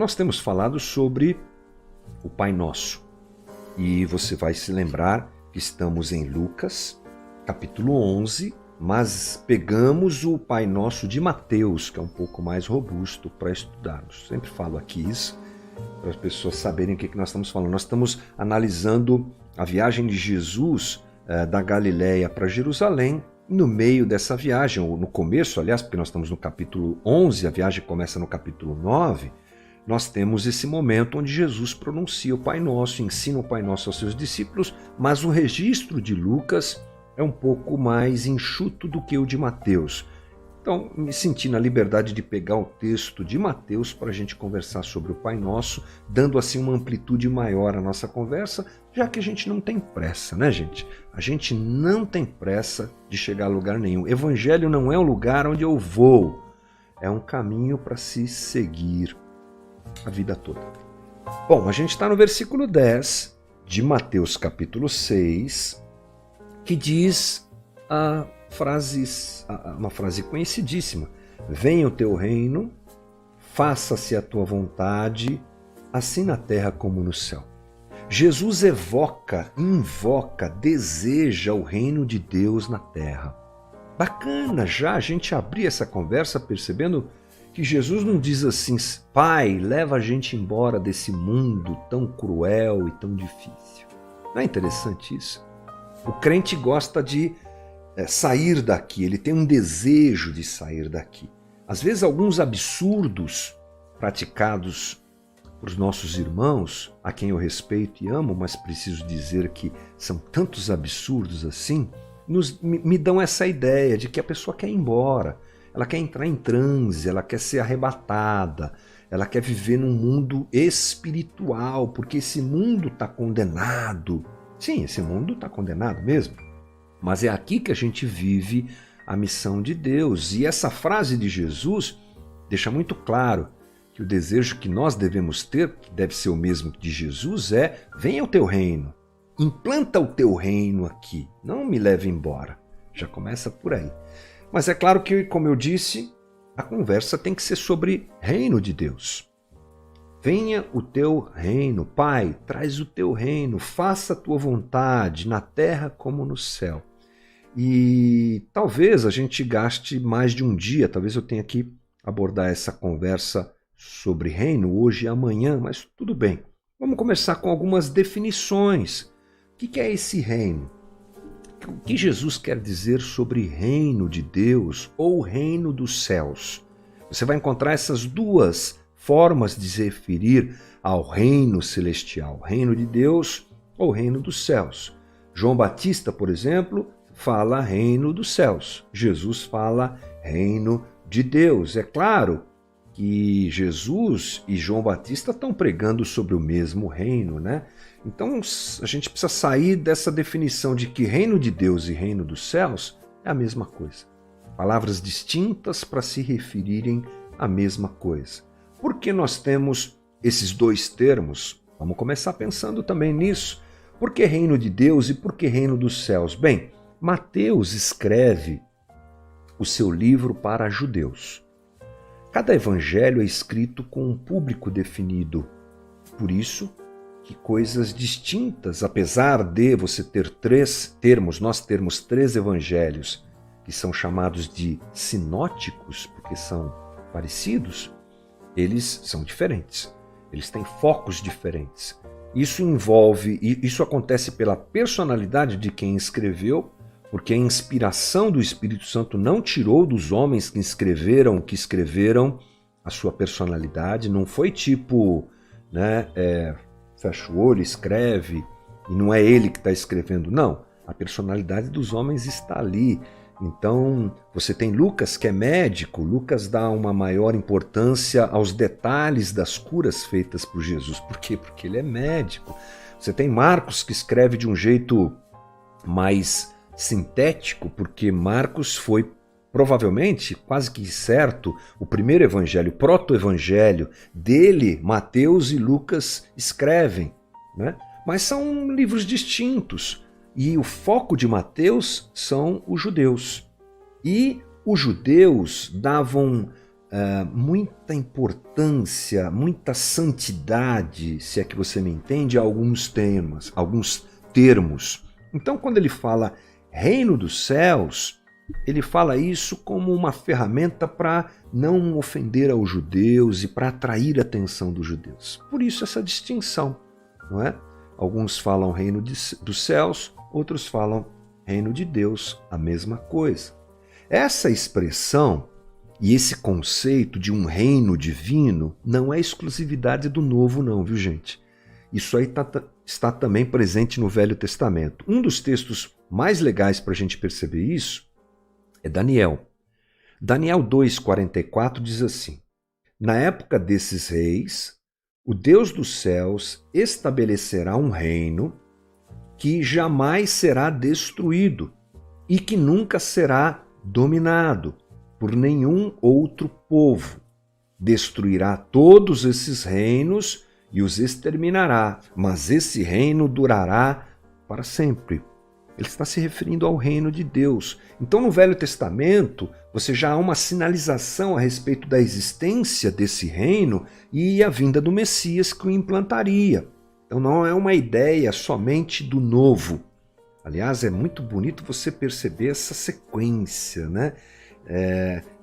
nós temos falado sobre o Pai Nosso. E você vai se lembrar que estamos em Lucas, capítulo 11, mas pegamos o Pai Nosso de Mateus, que é um pouco mais robusto para estudarmos. Sempre falo aqui isso, para as pessoas saberem o que nós estamos falando. Nós estamos analisando a viagem de Jesus da Galileia para Jerusalém. No meio dessa viagem, ou no começo, aliás, porque nós estamos no capítulo 11, a viagem começa no capítulo 9, nós temos esse momento onde Jesus pronuncia o Pai Nosso, ensina o Pai Nosso aos seus discípulos, mas o registro de Lucas é um pouco mais enxuto do que o de Mateus. Então, me senti na liberdade de pegar o texto de Mateus para a gente conversar sobre o Pai Nosso, dando assim uma amplitude maior à nossa conversa, já que a gente não tem pressa, né, gente? A gente não tem pressa de chegar a lugar nenhum. Evangelho não é um lugar onde eu vou, é um caminho para se seguir a vida toda. Bom, a gente está no versículo 10 de Mateus capítulo 6, que diz uma frase conhecidíssima: venha o teu reino, faça-se a tua vontade, assim na terra como no céu. Jesus invoca, deseja o reino de Deus na terra. Bacana já a gente abrir essa conversa percebendo que Jesus não diz assim: Pai, leva a gente embora desse mundo tão cruel e tão difícil. Não é interessante isso? O crente gosta de sair daqui, ele tem um desejo de sair daqui. Às vezes alguns absurdos praticados por nossos irmãos, a quem eu respeito e amo, mas preciso dizer que são tantos absurdos assim, me dão essa ideia de que a pessoa quer ir embora, ela quer entrar em transe, ela quer ser arrebatada, ela quer viver num mundo espiritual, porque esse mundo está condenado. Sim, esse mundo está condenado mesmo, mas é aqui que a gente vive a missão de Deus. E essa frase de Jesus deixa muito claro que o desejo que nós devemos ter, que deve ser o mesmo de Jesus, é: venha o teu reino, implanta o teu reino aqui, não me leve embora. Já começa por aí. Mas é claro que, como eu disse, a conversa tem que ser sobre reino de Deus. Venha o teu reino, Pai, traz o teu reino, faça a tua vontade, na terra como no céu. E talvez a gente gaste mais de um dia, talvez eu tenha que abordar essa conversa sobre reino hoje e amanhã, mas tudo bem. Vamos começar com algumas definições. O que é esse reino? O que Jesus quer dizer sobre reino de Deus ou reino dos céus? Você vai encontrar essas duas formas de se referir ao reino celestial, reino de Deus ou reino dos céus. João Batista, por exemplo, fala reino dos céus. Jesus fala reino de Deus. É claro que Jesus e João Batista estão pregando sobre o mesmo reino, né? Então a gente precisa sair dessa definição de que reino de Deus e reino dos céus é a mesma coisa. Palavras distintas para se referirem à mesma coisa. Por que nós temos esses dois termos? Vamos começar pensando também nisso. Por que reino de Deus e por que reino dos céus? Bem, Mateus escreve o seu livro para judeus. Cada evangelho é escrito com um público definido. Por isso que coisas distintas, apesar de você ter nós termos três evangelhos, que são chamados de sinóticos, porque são parecidos, eles são diferentes. Eles têm focos diferentes. Isso acontece pela personalidade de quem escreveu, porque a inspiração do Espírito Santo não tirou dos homens que escreveram a sua personalidade. Não foi tipo, fecha o olho, escreve, e não é ele que está escrevendo. Não, a personalidade dos homens está ali. Então, você tem Lucas, que é médico. Lucas dá uma maior importância aos detalhes das curas feitas por Jesus. Por quê? Porque ele é médico. Você tem Marcos, que escreve de um jeito mais sintético, porque Marcos foi provavelmente, quase que certo, o primeiro evangelho, o proto-evangelho. Dele, Mateus e Lucas escrevem, né? Mas são livros distintos. E o foco de Mateus são os judeus. E os judeus davam muita importância, muita santidade, se é que você me entende, a alguns termos. Então, quando ele fala reino dos céus, ele fala isso como uma ferramenta para não ofender aos judeus e para atrair a atenção dos judeus. Por isso essa distinção, não é? Alguns falam reino dos céus, outros falam reino de Deus, a mesma coisa. Essa expressão e esse conceito de um reino divino não é exclusividade do Novo não, viu gente? Isso aí está também presente no Velho Testamento. Um dos textos mais legais para a gente perceber isso é Daniel. Daniel 2,44 diz assim: Na época desses reis, o Deus dos céus estabelecerá um reino que jamais será destruído e que nunca será dominado por nenhum outro povo. Destruirá todos esses reinos e os exterminará, mas esse reino durará para sempre. Ele está se referindo ao reino de Deus. Então, no Velho Testamento, você já há uma sinalização a respeito da existência desse reino e a vinda do Messias que o implantaria. Então, não é uma ideia somente do novo. Aliás, é muito bonito você perceber essa sequência, né?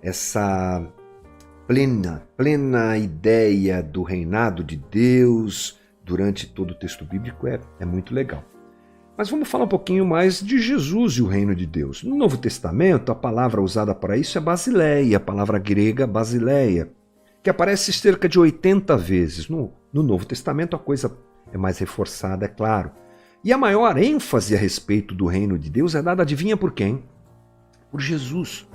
Essa plena ideia do reinado de Deus durante todo o texto bíblico é muito legal. Mas vamos falar um pouquinho mais de Jesus e o reino de Deus. No Novo Testamento, a palavra usada para isso é basileia, a palavra grega basileia, que aparece cerca de 80 vezes. No Novo Testamento a coisa é mais reforçada, é claro. E a maior ênfase a respeito do reino de Deus é dada, adivinha por quem? Por Jesus.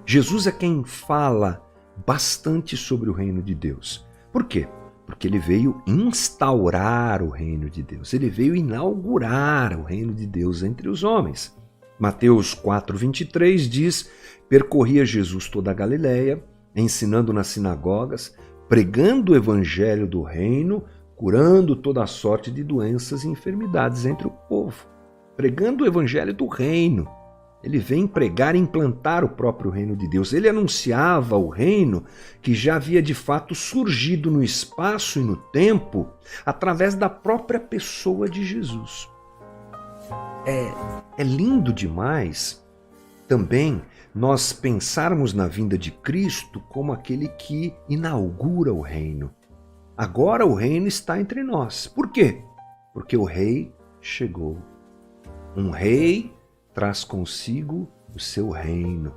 Jesus é quem fala bastante sobre o reino de Deus. Por quê? Porque ele veio instaurar o reino de Deus. Ele veio inaugurar o reino de Deus entre os homens. Mateus 4,23 diz: Percorria Jesus toda a Galileia, ensinando nas sinagogas, pregando o evangelho do reino, curando toda a sorte de doenças e enfermidades entre o povo. Pregando o evangelho do reino. Ele vem pregar e implantar o próprio reino de Deus. Ele anunciava o reino que já havia de fato surgido no espaço e no tempo através da própria pessoa de Jesus. É lindo demais também nós pensarmos na vinda de Cristo como aquele que inaugura o reino. Agora o reino está entre nós. Por quê? Porque o rei chegou. Um rei traz consigo o seu reino.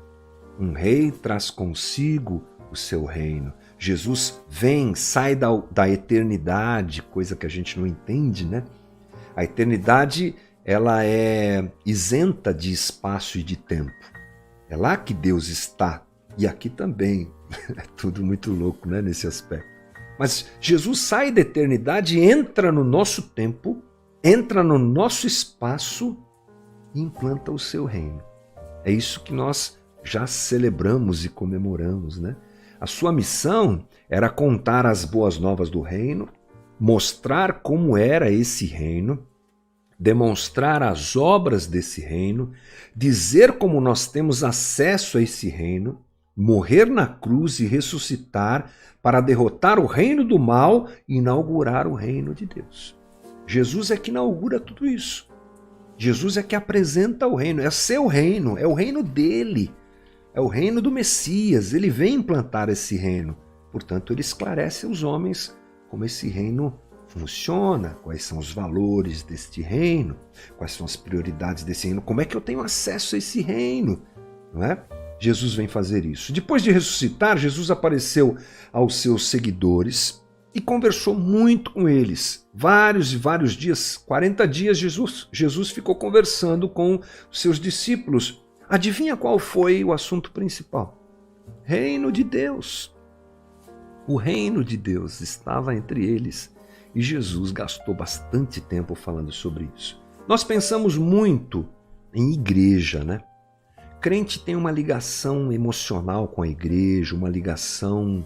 Um rei traz consigo o seu reino. Jesus vem, sai da eternidade, coisa que a gente não entende, né? A eternidade, ela é isenta de espaço e de tempo. É lá que Deus está. E aqui também. É tudo muito louco, né, nesse aspecto. Mas Jesus sai da eternidade e entra no nosso tempo, entra no nosso espaço e implanta o seu reino. É isso que nós já celebramos e comemoramos, né? A sua missão era contar as boas novas do reino, mostrar como era esse reino, demonstrar as obras desse reino, dizer como nós temos acesso a esse reino, morrer na cruz e ressuscitar para derrotar o reino do mal e inaugurar o reino de Deus. Jesus é que inaugura tudo isso. Jesus é que apresenta o reino, é seu reino, é o reino dele, é o reino do Messias, ele vem implantar esse reino. Portanto, ele esclarece aos homens como esse reino funciona, quais são os valores deste reino, quais são as prioridades desse reino, como é que eu tenho acesso a esse reino, não é? Jesus vem fazer isso. Depois de ressuscitar, Jesus apareceu aos seus seguidores e conversou muito com eles. Vários e vários dias, 40 dias, Jesus ficou conversando com os seus discípulos. Adivinha qual foi o assunto principal? Reino de Deus. O reino de Deus estava entre eles e Jesus gastou bastante tempo falando sobre isso. Nós pensamos muito em igreja, né? Crente tem uma ligação emocional com a igreja, uma ligação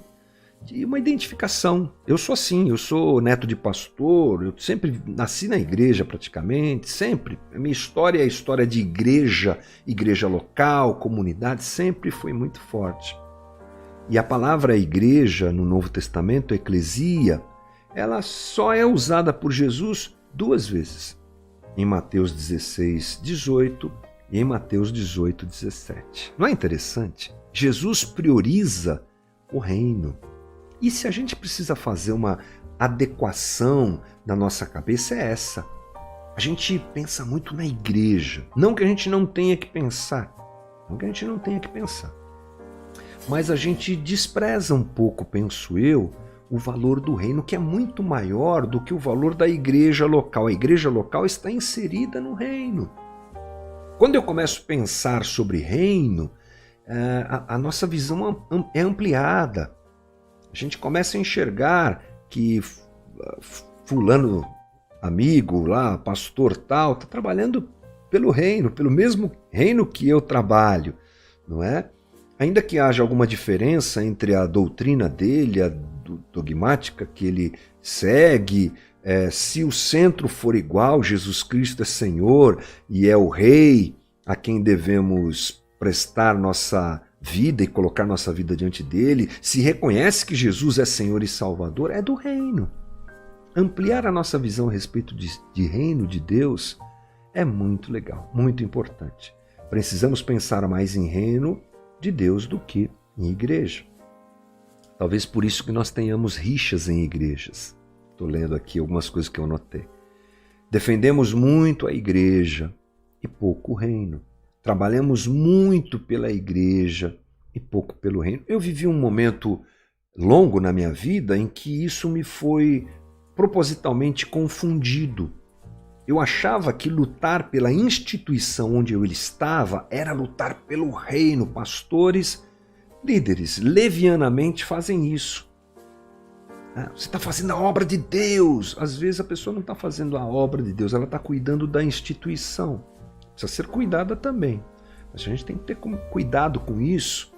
de uma identificação. Eu sou assim, eu sou neto de pastor, eu sempre nasci na igreja praticamente, sempre. A minha história é a história de igreja, igreja local, comunidade, sempre foi muito forte. E a palavra igreja no Novo Testamento, eclesia, ela só é usada por Jesus 2 vezes. Em Mateus 16, 18 e em Mateus 18, 17. Não é interessante? Jesus prioriza o reino. E se a gente precisa fazer uma adequação na nossa cabeça, é essa. A gente pensa muito na igreja. Não que a gente não tenha que pensar. Não que a gente não tenha que pensar. Mas a gente despreza um pouco, penso eu, o valor do reino, que é muito maior do que o valor da igreja local. A igreja local está inserida no reino. Quando eu começo a pensar sobre reino, a nossa visão é ampliada. A gente começa a enxergar que fulano, amigo lá, pastor tal, está trabalhando pelo reino, pelo mesmo reino que eu trabalho, não é? Ainda que haja alguma diferença entre a doutrina dele, a dogmática que ele segue, se o centro for igual, Jesus Cristo é Senhor e é o Rei a quem devemos prestar nossa vida e colocar nossa vida diante dele, se reconhece que Jesus é Senhor e Salvador, é do reino. Ampliar a nossa visão a respeito de reino de Deus é muito legal, muito importante. Precisamos pensar mais em reino de Deus do que em igreja. Talvez por isso que nós tenhamos rixas em igrejas. Estou lendo aqui algumas coisas que eu anotei. Defendemos muito a igreja e pouco o reino. Trabalhamos muito pela igreja e pouco pelo reino. Eu vivi um momento longo na minha vida em que isso me foi propositalmente confundido. Eu achava que lutar pela instituição onde eu estava era lutar pelo reino. Pastores, líderes, levianamente fazem isso. Você está fazendo a obra de Deus. Às vezes a pessoa não está fazendo a obra de Deus, ela está cuidando da instituição. Precisa ser cuidada também. Mas a gente tem que ter cuidado com isso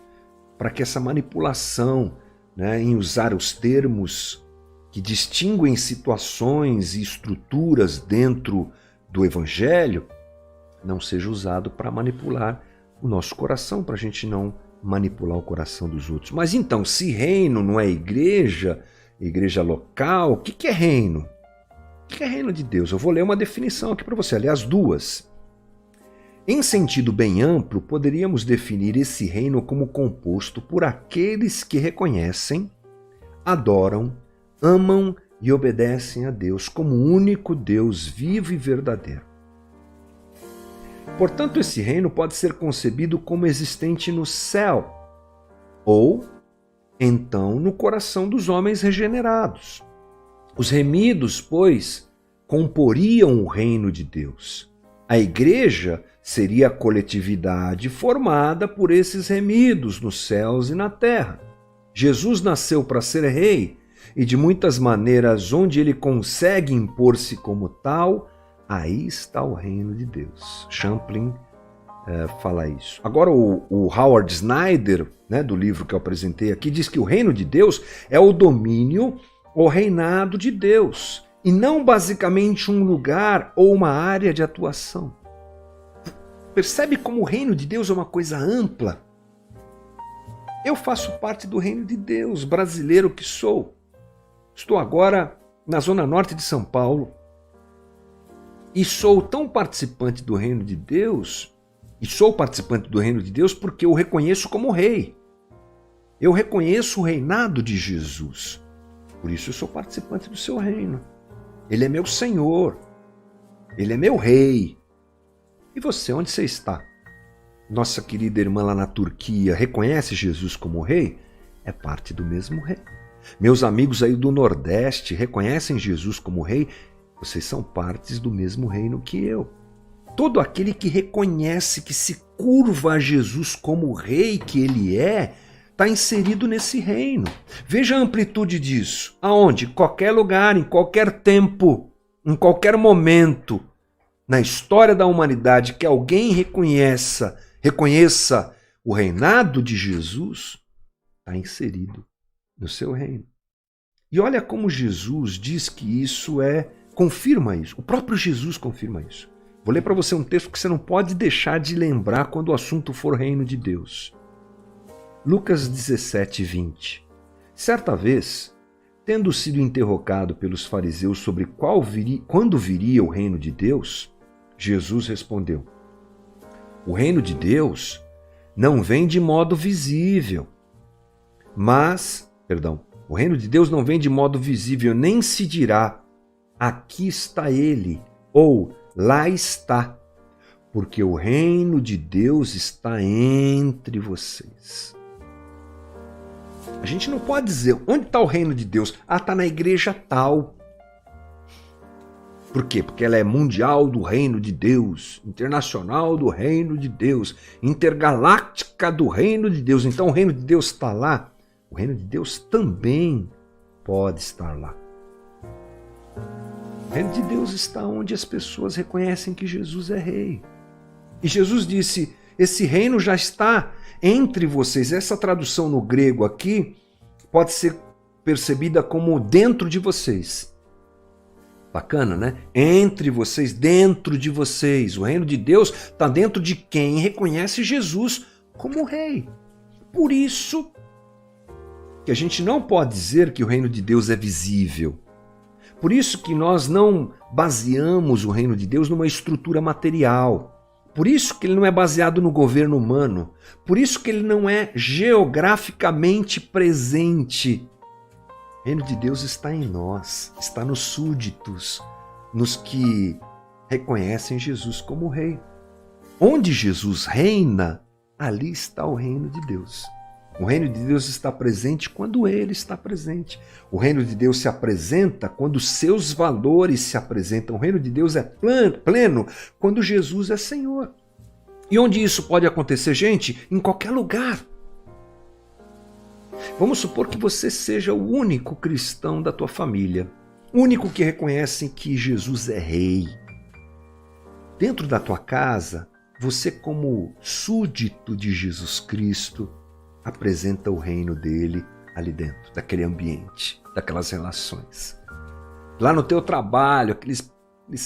para que essa manipulação, em usar os termos que distinguem situações e estruturas dentro do Evangelho, não seja usado para manipular o nosso coração, para a gente não manipular o coração dos outros. Mas então, se reino não é igreja, igreja local, o que é reino? O que é reino de Deus? Eu vou ler uma definição aqui para você, aliás, 2. Em sentido bem amplo, poderíamos definir esse reino como composto por aqueles que reconhecem, adoram, amam e obedecem a Deus como o único Deus vivo e verdadeiro. Portanto, esse reino pode ser concebido como existente no céu ou, então, no coração dos homens regenerados. Os remidos, pois, comporiam o reino de Deus. A igreja seria a coletividade formada por esses remidos nos céus e na terra. Jesus nasceu para ser rei e de muitas maneiras onde ele consegue impor-se como tal, aí está o reino de Deus. Champlin fala isso. Agora o Howard Snyder, do livro que eu apresentei aqui, diz que o reino de Deus é o domínio ou reinado de Deus e não basicamente um lugar ou uma área de atuação. Percebe como o reino de Deus é uma coisa ampla? Eu faço parte do reino de Deus, brasileiro que sou. Estou agora na zona norte de São Paulo e sou tão participante do reino de Deus, porque eu o reconheço como rei. Eu reconheço o reinado de Jesus. Por isso eu sou participante do seu reino. Ele é meu Senhor. Ele é meu rei. E você, onde você está? Nossa querida irmã lá na Turquia reconhece Jesus como rei? É parte do mesmo rei. Meus amigos aí do Nordeste reconhecem Jesus como rei? Vocês são partes do mesmo reino que eu. Todo aquele que reconhece, que se curva a Jesus como rei que ele é, está inserido nesse reino. Veja a amplitude disso. Aonde? Em qualquer lugar, em qualquer tempo, em qualquer momento, na história da humanidade, que alguém reconheça o reinado de Jesus, está inserido no seu reino. E olha como Jesus diz que isso confirma isso. O próprio Jesus confirma isso. Vou ler para você um texto que você não pode deixar de lembrar quando o assunto for reino de Deus. Lucas 17, 20. Certa vez, tendo sido interrogado pelos fariseus sobre quando viria o reino de Deus, Jesus respondeu: o reino de Deus não vem de modo visível, o reino de Deus não vem de modo visível, nem se dirá, aqui está ele, ou lá está, porque o reino de Deus está entre vocês. A gente não pode dizer, onde está o reino de Deus? Ah, está na igreja tal. Por quê? Porque ela é mundial do reino de Deus, internacional do reino de Deus, intergaláctica do reino de Deus. Então o reino de Deus está lá. O reino de Deus também pode estar lá. O reino de Deus está onde as pessoas reconhecem que Jesus é rei. E Jesus disse, esse reino já está entre vocês. Essa tradução no grego aqui pode ser percebida como dentro de vocês. Bacana, né? Entre vocês, dentro de vocês. O reino de Deus está dentro de quem reconhece Jesus como rei. Por isso que a gente não pode dizer que o reino de Deus é visível. Por isso que nós não baseamos o reino de Deus numa estrutura material. Por isso que ele não é baseado no governo humano. Por isso que ele não é geograficamente presente. O reino de Deus está em nós, está nos súditos, nos que reconhecem Jesus como rei. Onde Jesus reina, ali está o reino de Deus. O reino de Deus está presente quando ele está presente. O reino de Deus se apresenta quando os seus valores se apresentam. O reino de Deus é pleno quando Jesus é Senhor. E onde isso pode acontecer, gente? Em qualquer lugar. Vamos supor que você seja o único cristão da tua família, o único que reconhece que Jesus é rei. Dentro da tua casa, você como súdito de Jesus Cristo, apresenta o reino dele ali dentro, daquele ambiente, daquelas relações. Lá no teu trabalho, aqueles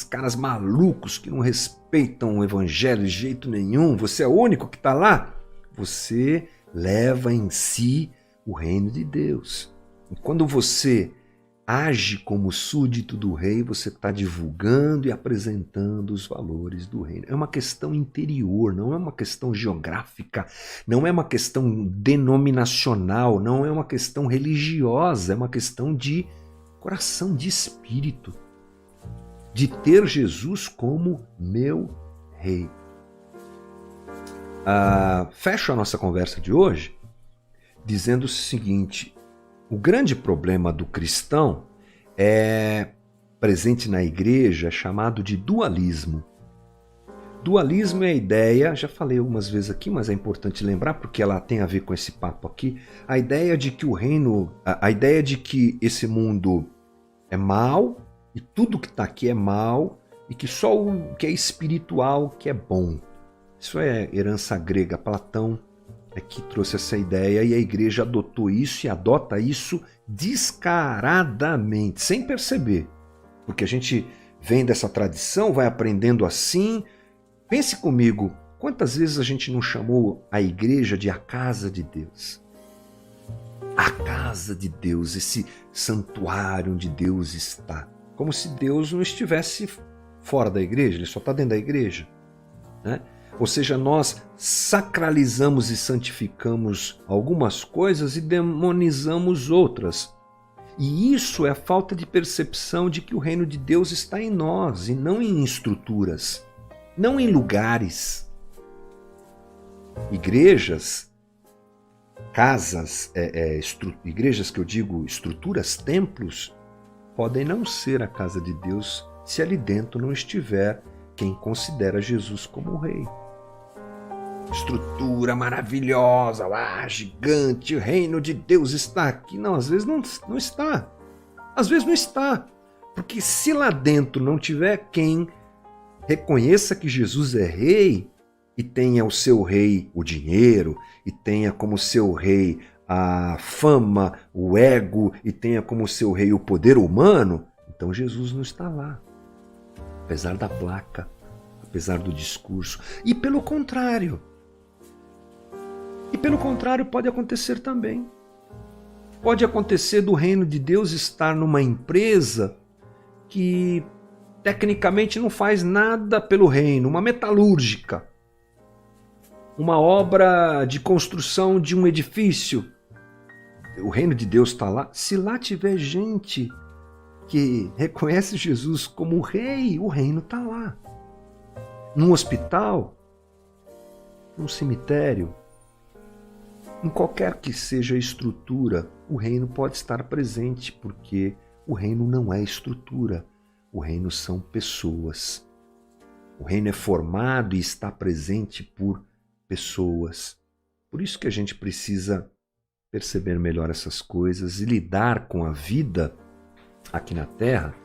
caras malucos que não respeitam o evangelho de jeito nenhum, você é o único que está lá, você leva em si o reino de Deus. E quando você age como súdito do rei, você está divulgando e apresentando os valores do reino. É uma questão interior, não é uma questão geográfica, não é uma questão denominacional, não é uma questão religiosa, é uma questão de coração, de espírito, de ter Jesus como meu rei. Fecho a nossa conversa de hoje dizendo o seguinte: o grande problema do cristão presente na igreja é chamado de dualismo. Dualismo é a ideia, já falei algumas vezes aqui, mas é importante lembrar porque ela tem a ver com esse papo aqui, a ideia de que o reino, a ideia de que esse mundo é mal e tudo que está aqui é mal e que só o que é espiritual que é bom. Isso é herança grega. Platão é que trouxe essa ideia e a igreja adotou isso e adota isso descaradamente, sem perceber. Porque a gente vem dessa tradição, vai aprendendo assim. Pense comigo, quantas vezes a gente não chamou a igreja de a casa de Deus? A casa de Deus, esse santuário onde Deus está. Como se Deus não estivesse fora da igreja, ele só está dentro da igreja, né? Ou seja, nós sacralizamos e santificamos algumas coisas e demonizamos outras. E isso é a falta de percepção de que o reino de Deus está em nós e não em estruturas, não em lugares. Igrejas, casas, igrejas que eu digo estruturas, templos, podem não ser a casa de Deus se ali dentro não estiver quem considera Jesus como rei. Estrutura maravilhosa, gigante, o reino de Deus está aqui. Não, às vezes não está. Às vezes não está. Porque se lá dentro não tiver quem reconheça que Jesus é rei e tenha o seu rei o dinheiro, e tenha como seu rei a fama, o ego, e tenha como seu rei o poder humano, então Jesus não está lá. Apesar da placa, apesar do discurso. E pelo contrário, E pelo contrário, pode acontecer também. Pode acontecer do reino de Deus estar numa empresa que tecnicamente não faz nada pelo reino, uma metalúrgica, uma obra de construção de um edifício. O reino de Deus está lá. Se lá tiver gente que reconhece Jesus como o rei, o reino está lá. Num hospital, num cemitério, em qualquer que seja a estrutura, o reino pode estar presente, porque o reino não é estrutura, o reino são pessoas. O reino é formado e está presente por pessoas. Por isso que a gente precisa perceber melhor essas coisas e lidar com a vida aqui na Terra,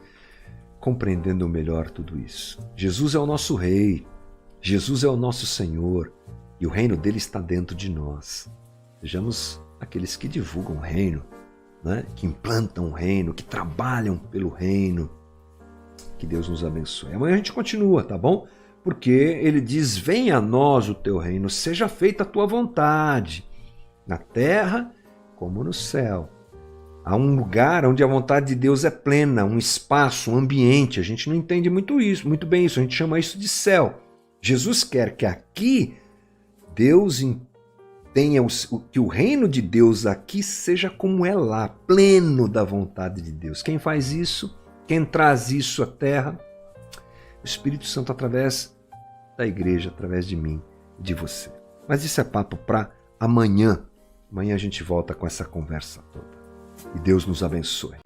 compreendendo melhor tudo isso. Jesus é o nosso Rei, Jesus é o nosso Senhor e o reino dele está dentro de nós. Sejamos aqueles que divulgam o reino, né? Que implantam o reino, que trabalham pelo reino. Que Deus nos abençoe. Amanhã a gente continua, tá bom? Porque ele diz, venha a nós o teu reino, seja feita a tua vontade, na terra como no céu. Há um lugar onde a vontade de Deus é plena, um espaço, um ambiente. A gente não entende muito bem isso, a gente chama isso de céu. Jesus quer que aqui Deus tenha que o reino de Deus aqui seja como é lá, pleno da vontade de Deus. Quem faz isso? Quem traz isso à terra? O Espírito Santo através da igreja, através de mim e de você. Mas isso é papo para amanhã. Amanhã a gente volta com essa conversa toda. E Deus nos abençoe.